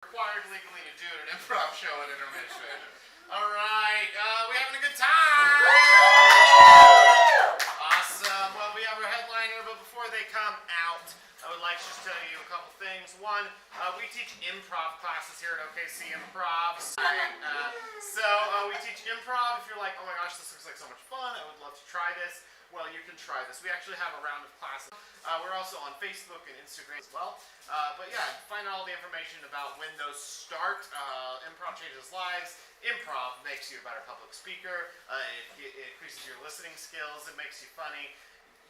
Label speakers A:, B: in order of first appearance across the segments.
A: Required legally to do at an improv show at intermission. Alright, we having a good time? Awesome. Well, we have our headliner, but before they come out, I would like to just tell you a couple things. One, we teach improv classes here at OKC Improv. We teach improv. If you're like, oh my gosh, this looks like so much fun, I would love to try this. Well, you can try this. We actually have a round of classes. We're also on Facebook and Instagram as well. But yeah, find out all the information about when those start. Improv changes lives. Improv makes you a better public speaker. It increases your listening skills. It makes you funny.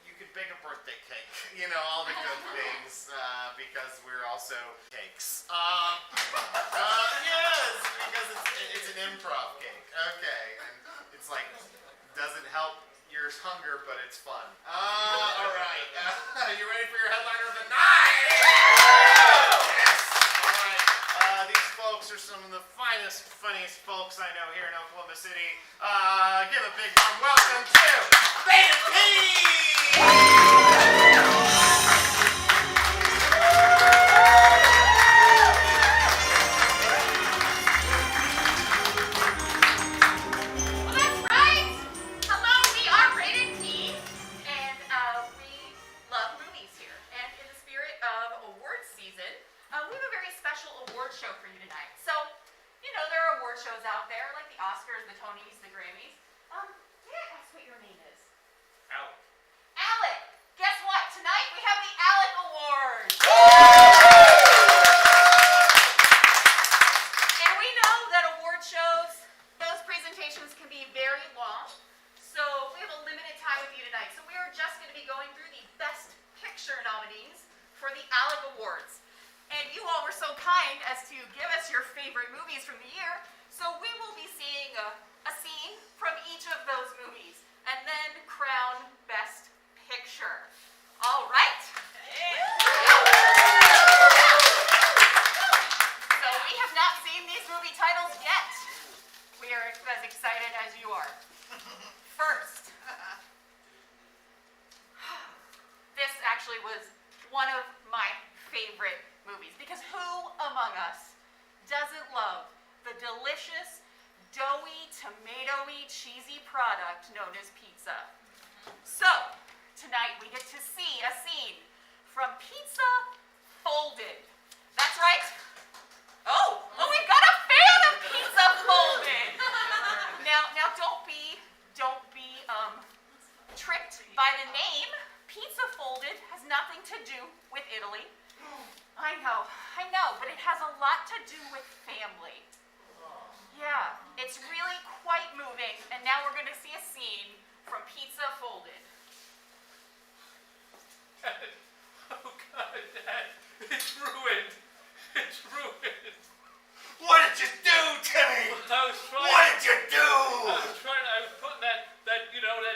A: You could bake a birthday cake. You know, all the good things because we're also cakes. Yes, because it's an improv cake. Okay, and it's like, doesn't help your hunger, but it's fun. Alright. You ready for your headliner of the night? Yes! Alright. These folks are some of the finest, funniest folks I know here in Oklahoma City. Give a big warm welcome to Beta P!
B: shows out there, like the Oscars, the Tonys, the Grammys. May I ask what your name is?
A: Alec.
B: Alec! Guess what? Tonight we have the Alec Awards! And we know that award shows, those presentations can be very long. So we have a limited time with you tonight. So we are just going to be going through the Best Picture nominees for the Alec Awards. And you all were so kind as to give us your favorite movies from the year. So we will be seeing a scene from each of those movies and then crown Best Picture. All right? So we have not seen these movie titles yet. We are as excited as you are. First, this actually was one of my favorite movies because who among us doesn't love the delicious, doughy, tomatoey, cheesy product known as pizza? So, tonight we get to see a scene from Pizza Folded. That's right. Oh, we've got a fan of Pizza Folded. Now don't be tricked by the name. Pizza Folded has nothing to do with Italy. I know, but it has a lot to do with family. Yeah, it's really quite moving, and now we're going to see a scene from Pizza Folded.
C: Oh God, Dad, it's ruined. It's ruined.
A: What did you do, Timmy? What did you do?
C: I was putting that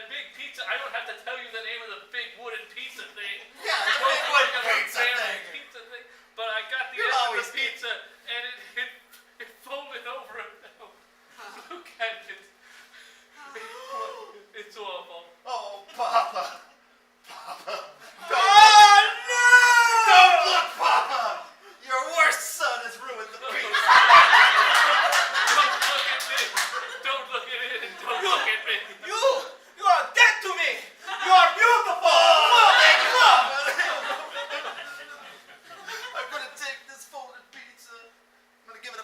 C: big pizza. I don't have to tell you the name of the big wooden pizza thing.
A: Yeah, the big wooden pizza thing.
C: But I got the end of the pizza, and it folded over. Look at it. It's awful.
A: Oh, Papa. Oh, no! Don't look, Papa! Your worst son has ruined the pizza.
C: Don't look at me. Don't look at it. Don't look at me.
D: You are dead to me. You are beautiful.
A: I'm gonna take this folded pizza. I'm gonna give it a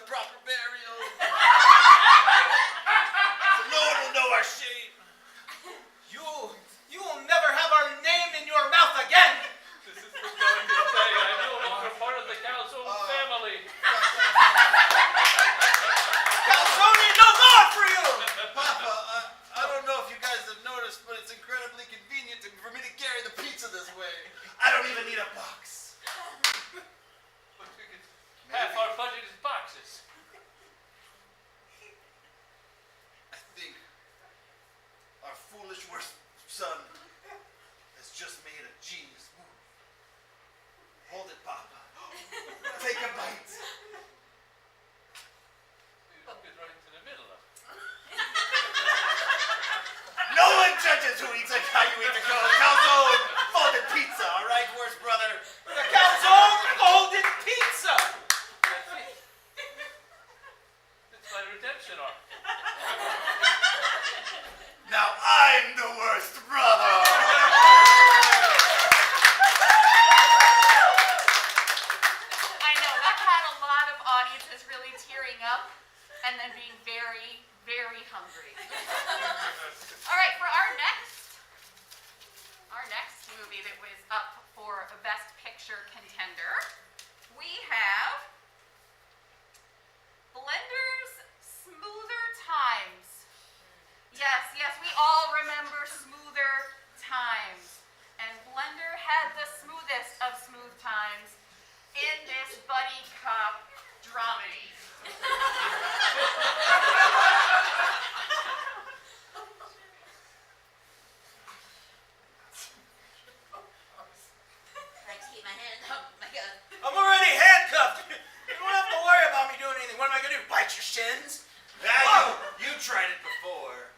C: attention on.
D: Now I'm the worst brother.
B: I know, that had a lot of audiences really tearing up and then being very, very hungry. All right, for our next movie that was up for a Best Picture contender, we have Blender's Smoother Times. Yes, we all remember Smoother Times. And Blender had the smoothest of smooth times in this buddy cop dramedy.
E: I like to keep my hand up. Oh my god.
D: I'm already handcuffed. You don't have to worry about me doing anything. What am I gonna do? Bite your shins?
F: Yeah, you tried it before.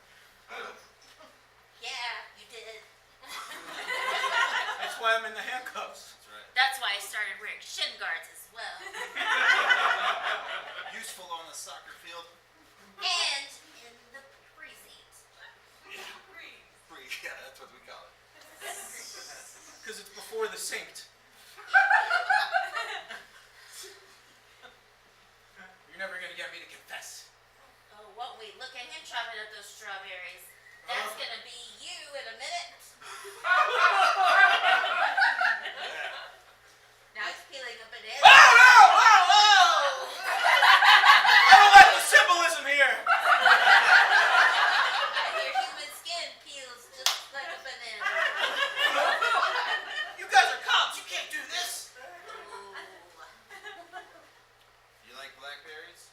E: Yeah, you did.
D: That's why I'm in the handcuffs.
F: That's right.
E: That's why I started wearing shin guards as well.
F: Useful on the soccer field.
E: And in the precinct.
F: Free, yeah, that's what we call it.
D: Because it's before the synced. You're never gonna get me to confess.
E: Oh, won't we? Look at him chopping up those strawberries. That's gonna be you in a minute. Now he's peeling a banana.
D: Oh, no! Oh! I don't like the symbolism here.
E: And your human skin peels just like a banana.
D: You guys are cops. You can't do this.
E: Ooh.
F: You like blackberries?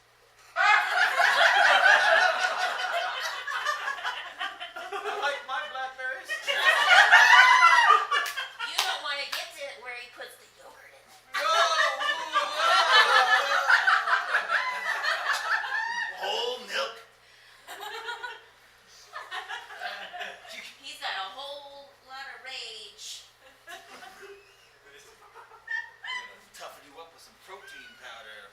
D: I like my blackberries.
E: You don't want to get to it where he puts the yogurt in it.
F: Whole milk.
E: He's got a whole lot of rage.
F: Toughen you up with some protein powder.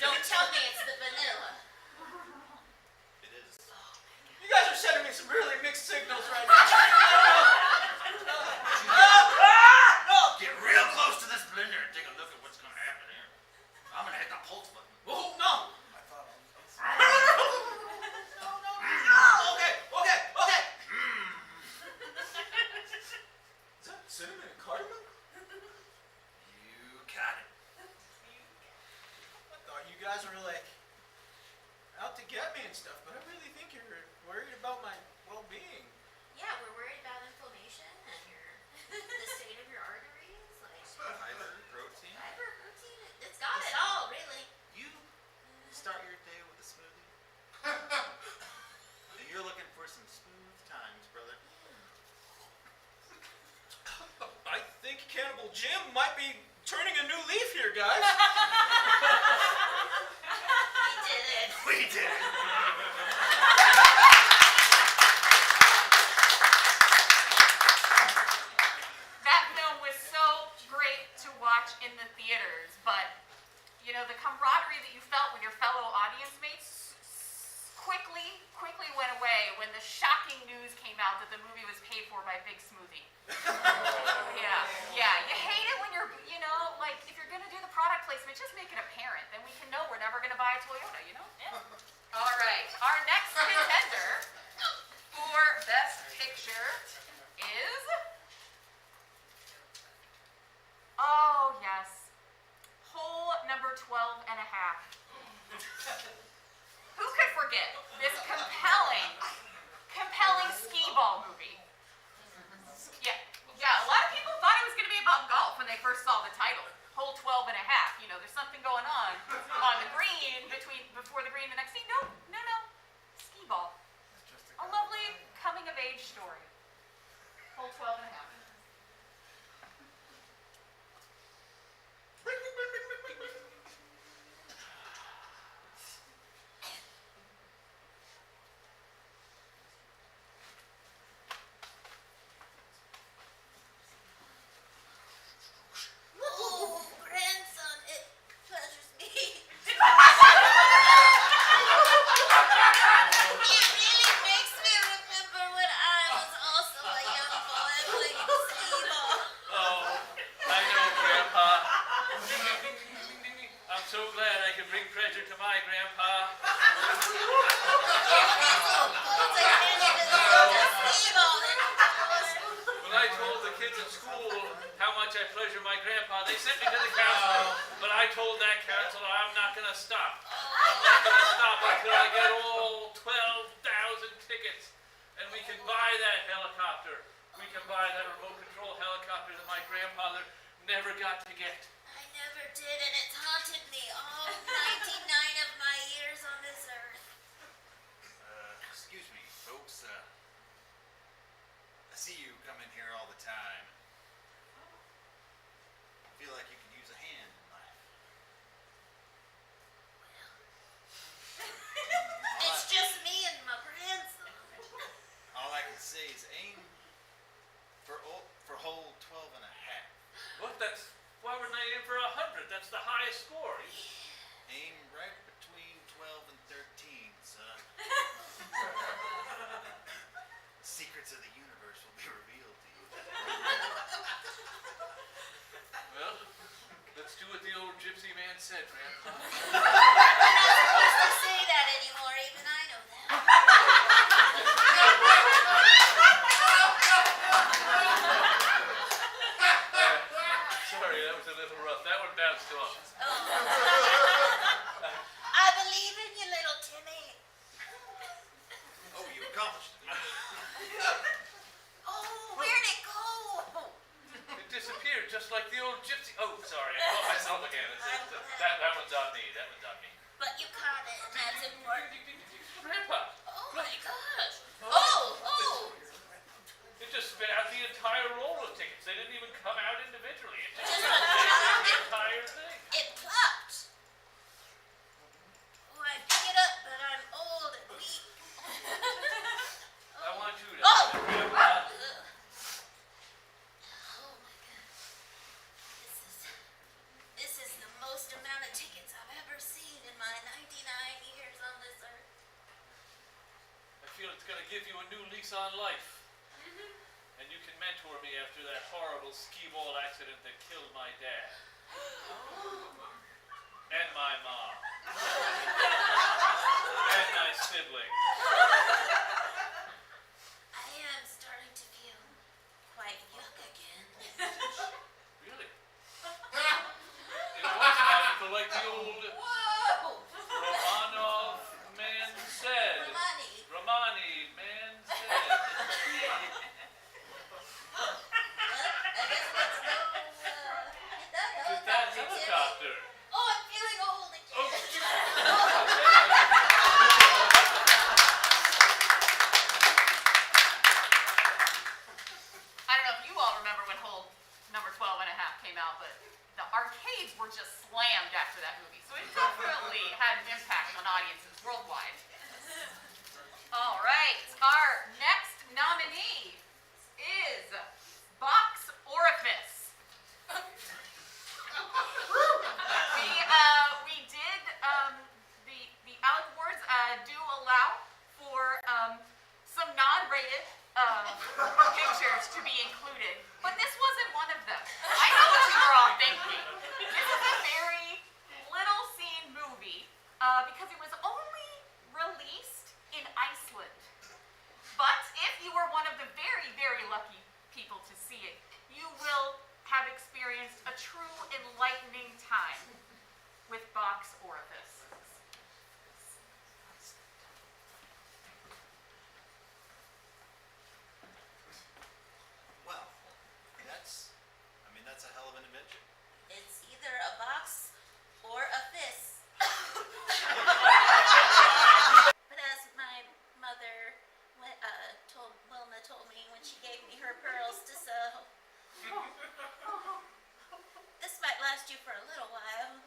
E: Don't tell me it's the vanilla.
F: It is.
D: You guys are sending me some really mixed signals right now. Ah!
F: Get real close to this blender and take a look at what's gonna happen here. I'm gonna hit the pulse button.
D: Oh, no. Okay. Is that cinnamon and cardamom?
F: You got it.
D: I thought you guys were like out to get me and stuff, but I really think you're worried about my well-being.
E: Yeah, we're worried about inflammation and the state of your arteries. Like
F: Fiber, protein.
E: fiber, protein. It's got it all, really.
F: You start your day with a smoothie. And you're looking for some smooth times, brother.
D: I think Cannibal Jim might be turning a new leaf here, guys.
E: We did it.
F: We did it.
B: That film was so great to watch in the theaters, but you know, the camaraderie that you felt with your fellow audience mates quickly went away when the shocking news came out that the movie was paid for by Big Smoothie. Yeah. You hate it when you're, you know, like if you're gonna do the product placement, just make it apparent. Then we can know we're never gonna buy a Toyota, you know? Yeah. All right. Our next contender for Best Picture is, oh yes, Hole number 12 and a half. Who could forget this compelling skee-ball movie? Yeah, a lot of people thought it was going to be about golf when they first saw the title. Hole 12 and a half. You know, there's something going on the green before the green the next scene. No. Skee-ball. A lovely coming-of-age story. Hole 12 and a half.
E: Oh, grandson,
C: so glad I could bring pleasure to my grandpa. When I told the kids at school how much I pleasure my grandpa, they sent me to the counselor. But I told that counselor I'm not going to stop. I'm not going to stop until I get all 12,000 tickets. And we can buy that helicopter. We can buy that remote control helicopter that my grandfather never got to get.
E: I never did, and it's haunted me all 99 of my years on this earth.
F: Excuse me, folks. I see you come in here all the time. I feel like you could use a hand in life.
E: It's just me and my grandson.
F: All I can say is aim for hole 12 and a half.
C: What? Why wouldn't I aim for 100? That's the highest score.
F: Aim right between 12 and 13, son. Secrets of the universe will be revealed to you.
C: Well, let's do what the old gypsy man said, Grandpa.
E: You're not supposed to say that anymore, even I know that.
C: Sorry, that was a little rough. That one bounced off.
E: I believe in you, little Timmy.
F: Oh, you accomplished it.
E: Oh, where'd it go?
C: It disappeared just like the old gypsy. Oh, sorry, I caught myself again. That one's on me. That one's on me.
E: But you caught it, and that's important.
C: Grandpa,
E: Oh my gosh. Oh.
C: it just spit out the entire roll of tickets. They didn't even come out individually. It just
E: Just
C: spit out the entire thing.
E: It plopped. Oh, I pick it up, but I'm old and weak.
C: I want you to,
E: Oh!
C: Grandpa.
E: Oh my god. This is the most amount of tickets I've ever seen in my 99 years on this earth.
C: I feel it's going to give you a new lease on life. And you can mentor me after that horrible skee ball accident that killed my dad. And my mom. And my sibling.
E: I am starting to feel quite young again.
C: Really? It was magical like the old
E: Whoa!
C: Romanov man said. Romani man said.
E: I guess let's go hit
C: With
E: that
C: that
E: helicopter, Timmy.
C: helicopter.
E: Oh, I'm feeling old again.
C: Oh,
B: I don't know if you all remember when Hole number 12 and a half came out, but the arcades were just slammed after that movie. So it definitely had an impact on audiences worldwide. All right, our next nominee is Box Orifice. We did, the Alec Awards do allow for some non-rated pictures to be included, but this wasn't one of them. I know what you were all thinking. This is a very little seen movie because it was only released in Iceland. But if you were one of the very, very lucky people to see it, you will have experienced a true enlightening time with Box Orifice.
F: Well, that's a hell of an invention.
E: It's either a box or a fist. But as my mother told me when she gave me her pearls to sew, this might last you for a little while.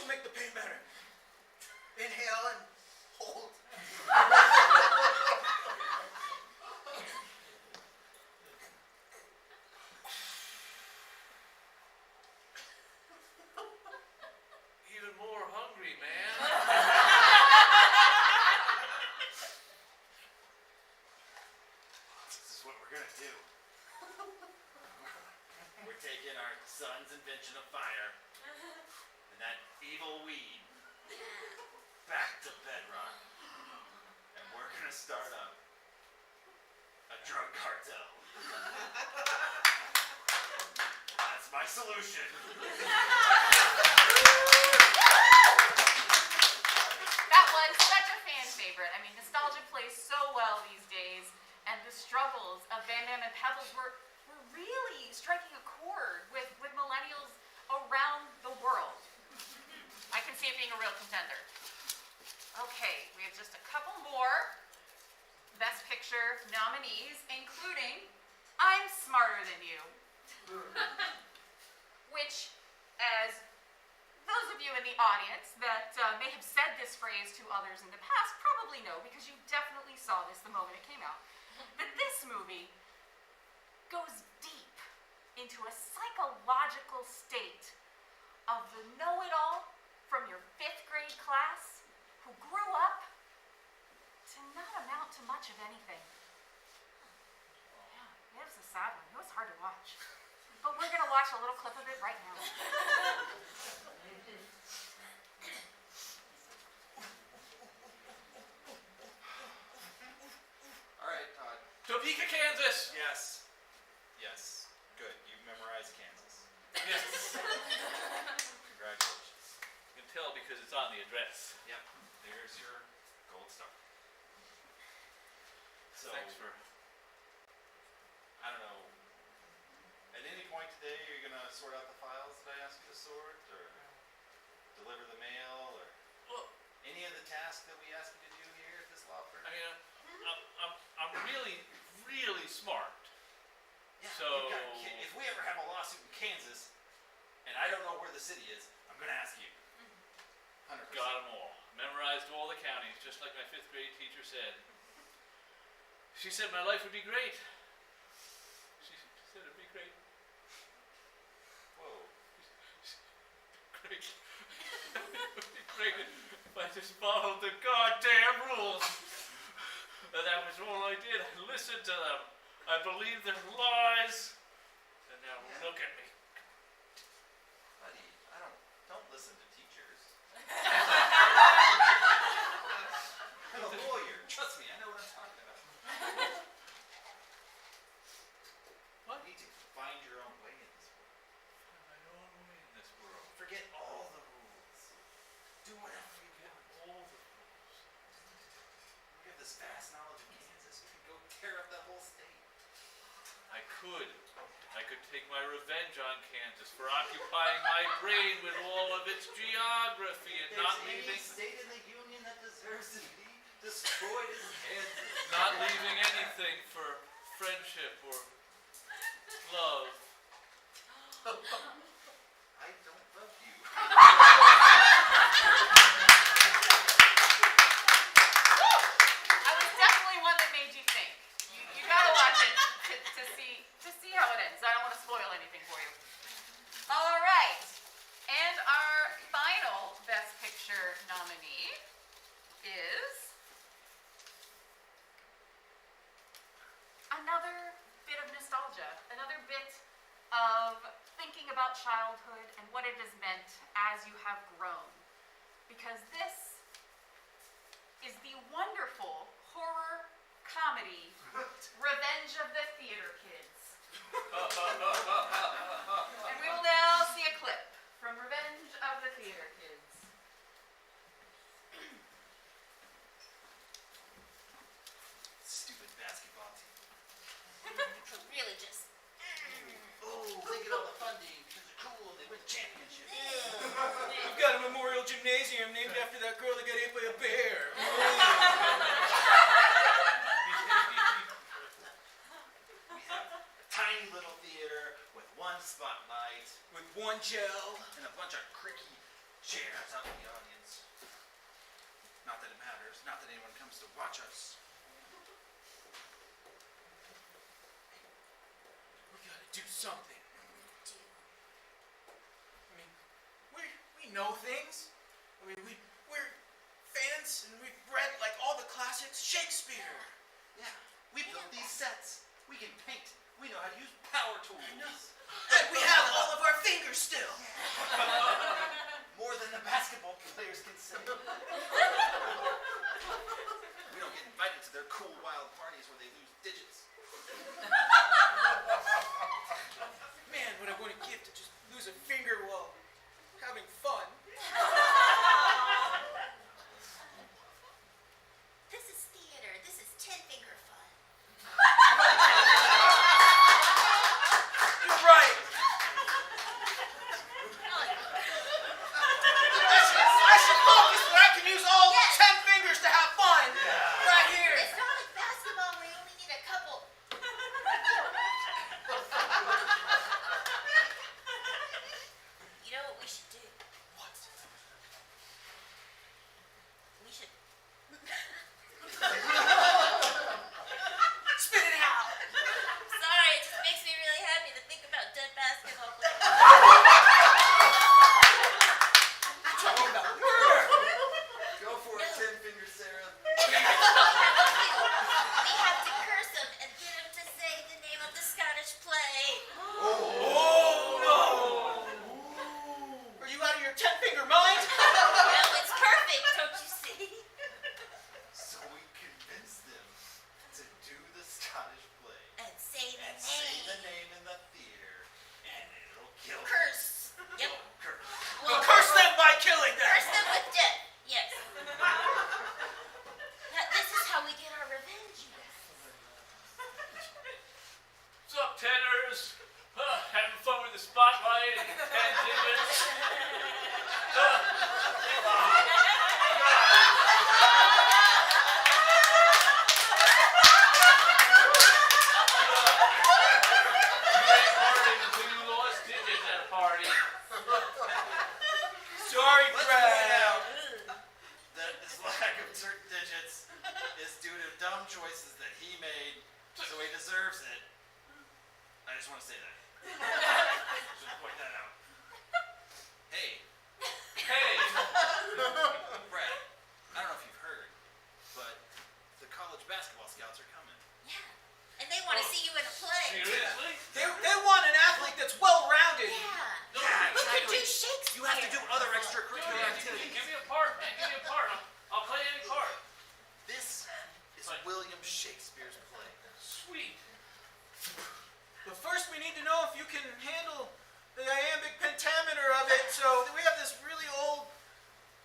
D: will make the pain better. Inhale and hold.
C: Even more hungry, man.
F: This is what we're gonna do. We're taking our son's invention of fire and that evil weed back to bedrock. And we're gonna start up a drug cartel. That's my solution.
B: That was such a fan favorite. I mean, nostalgia plays so well these days, and the struggles of Van Damme and Pebbles were really striking a chord with millennials around the world. I can see it being a real contender. Okay, we have just a couple more Best Picture nominees, including I'm Smarter Than You, which, as those of you in the audience that may have said this phrase to others in the past probably know, because you definitely saw this the moment it came out, that this movie goes deep into a psychological state of the know-it-all from your 5th grade class who grew up to not amount to much of anything. Yeah, it was a sad one. It was hard to watch. But we're going to watch a little clip of it right now.
F: All right.
C: Topeka, Kansas.
F: Yes. Yes. Good. You memorized Kansas.
C: Yes.
F: Congratulations.
C: You can tell because it's on the address.
F: Yep. There's your gold star. So,
C: Thanks for.
F: I don't know. At any point today, you're gonna sort out the files that I asked you to sort, or deliver the mail, or
C: Well,
F: any of the tasks that we ask you to do here at this law firm.
C: I mean, I'm really, really smart.
F: Yeah,
C: So-
F: you've got if we ever have a lawsuit in Kansas, and I don't know where the city is, I'm gonna ask you. 100%.
C: Got them all. Memorized all the counties, just like my 5th grade teacher said. She said my life would be great. She said it'd be great.
F: Whoa.
C: Great. It would be great if I just followed the goddamn rules. And that was all I did. I listened to them. I believed their lies. And now
F: Yeah.
C: look at me.
F: Buddy, don't listen to teachers. I'm a lawyer. Trust me, I know what I'm talking about.
C: What?
F: You need to find your own way in this world.
C: Find my own way in this world.
F: Forget all the rules. Do whatever you
C: Get
F: want.
C: all the rules.
F: You have this vast knowledge of Kansas. You could go tear up that whole state.
C: I could take my revenge on Kansas for occupying my brain with all of its geography and
F: If
C: not
F: there's any
C: leaving,
F: state in the union that deserves to be destroyed is Kansas.
C: not leaving anything for friendship or love.
F: I don't love you.
B: I was definitely one that made you think. You gotta watch it to see how it ends. I don't want to spoil anything for you. All right, and our final Best Picture nominee is another bit of nostalgia, another bit of thinking about childhood and what it has meant as you have grown. Because this is the wonderful horror comedy Revenge of the Theater Kids. And we will now see a clip from Revenge of the Theater Kids.
F: Stupid basketball team.
E: Really just.
F: Oh, they get all the funding because they're cool and they win championships.
D: We've got a memorial gymnasium named after that girl that got ate by a bear.
F: We have a tiny little theater with one spotlight
D: With one gel.
F: and a bunch of creaky chairs to watch us.
D: We gotta do something.
E: Dude.
D: I mean, we know things. I mean, we're fans and we've read like all the classics. Shakespeare.
F: Yeah, we built these sets. We can paint. We know how to use power tools.
D: I know. And we have all of our fingers still.
F: More than the basketball players can say. We don't get invited to their cool, wild parties where they lose digits.
D: Man, what I want to give to just lose a finger while having fun.
E: This is theater. This is 10-finger fun.
D: You're right. I should focus where I can use all
E: Yes.
D: 10 fingers to have fun. Right here.
E: It's not like basketball where you only need a couple. You know what we should do?
D: What?
E: We should.
D: Spit it out.
E: Sorry, it just makes me really happy to think about dead basketball players.
D: You're talking about murder.
F: Go for it, 10 fingers, Sarah.
E: We have to curse them and get them to say the name of the Scottish play.
D: Oh, no. Are you out of your 10-finger mind?
E: No, it's perfect, don't you see?
F: So we convinced them to do the Scottish play.
E: And say the
F: And
E: name.
F: say the name in the theater, and it'll kill them.
E: Curse. Yep.
F: Curse.
D: We'll curse them by killing them.
E: Curse them with death. Yes. Now, this is how we get our revenge, you guys.
C: What's up, tenors? Having fun with the spotlight and 10 digits? You ain't partying until you lost digits at a party.
D: Sorry,
F: Let's
D: Brad.
F: point out that his lack of certain digits is due to dumb choices that he made, so he deserves it. I just want to say that. Just want to point that out. Hey,
C: Hey,
F: Brad, I don't know if you've heard, but the college basketball scouts are coming.
E: Yeah. And they want to see you in a play.
C: seriously?
D: They want an athlete that's well-rounded.
E: Yeah.
C: No,
F: Yeah,
E: Who could
F: exactly.
E: do Shakespeare?
F: You have to do other extracurricular
C: Give
F: activities.
C: me a part, man. Give me a part. I'll play any part.
F: This is William Shakespeare's play.
C: Sweet.
D: But first we need to know if you can handle the iambic pentameter of it. So we have this really old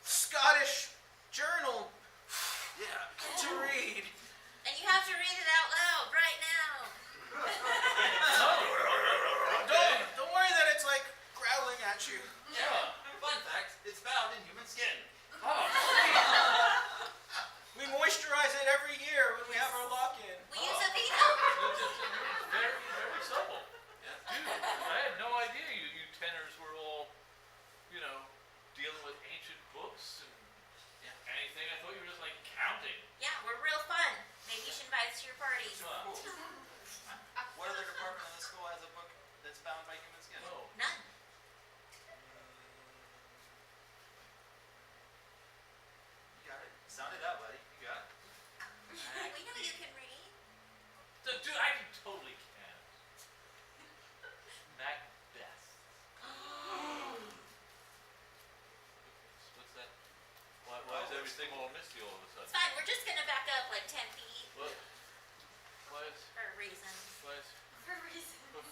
D: Scottish journal
F: Yeah.
D: to read.
E: And you have to read it out loud right now.
D: Don't worry that it's like growling at you.
F: Yeah. Fun fact, it's found in human skin.
C: Oh, sweet.
D: We moisturize it every year when we have our lock-in.
E: We use a veto.
C: It's very, very subtle.
F: Yeah.
C: Dude, I had no idea you tenors were all, dealing with ancient books and anything. I thought you were just like counting.
E: Yeah, we're real fun. Maybe you should invite us to your parties.
F: Cool. What other department in the school has a book that's bound by human skin?
C: Oh.
E: None.
F: You got it. Sound it out, buddy. You got it.
E: We know you can read.
C: Dude, I totally can. Macbeth. What's that? Why is everything all misty all of a
E: It's
C: sudden?
E: fine. We're just gonna back up like 10 feet
C: What? What?
E: for a reason.
C: What?
E: For a reason.
C: What?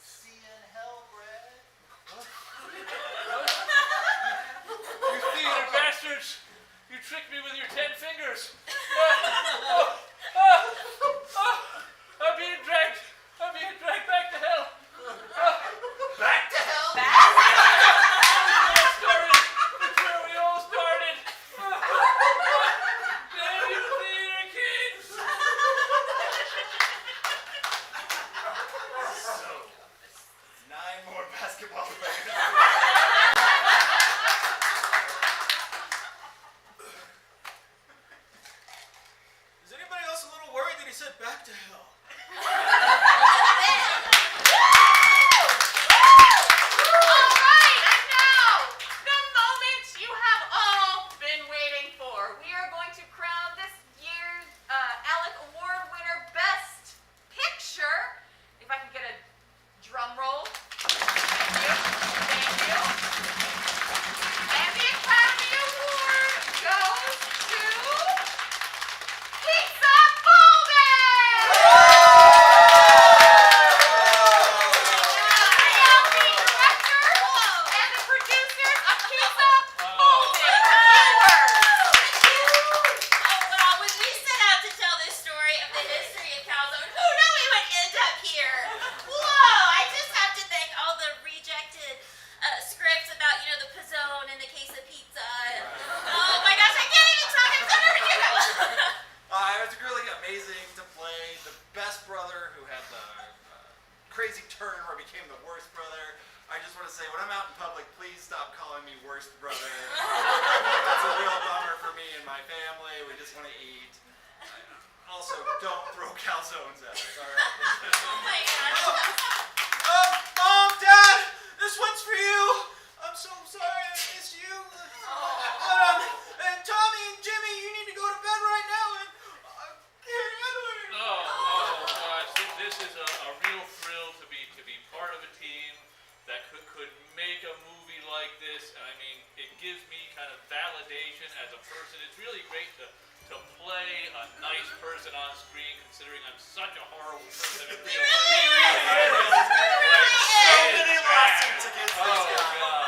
F: See you in hell, Brad.
C: You theater bastards! You tricked me with your 10 fingers! I'm being dragged back to hell!
F: Back to hell?
C: It's where we all started! Damn you theater kids!
F: So, 9 more basketball players. public, please stop calling me worst brother. That's a real bummer for me and my family. We just want to eat. Also, don't throw calzones at us, all right?
E: Oh my god.
D: Mom, Dad, this one's for you. I'm so sorry I missed you. And Tommy and Jimmy, you need to go to bed right now. And Edward.
C: Oh gosh, this is a real thrill to be part of a team that could make a movie like this. And I mean, it gives me kind of validation as a person. It's really great to play a nice person on screen, considering I'm such a horrible person in real life.
F: So many lawsuits against this guy.
C: Oh god.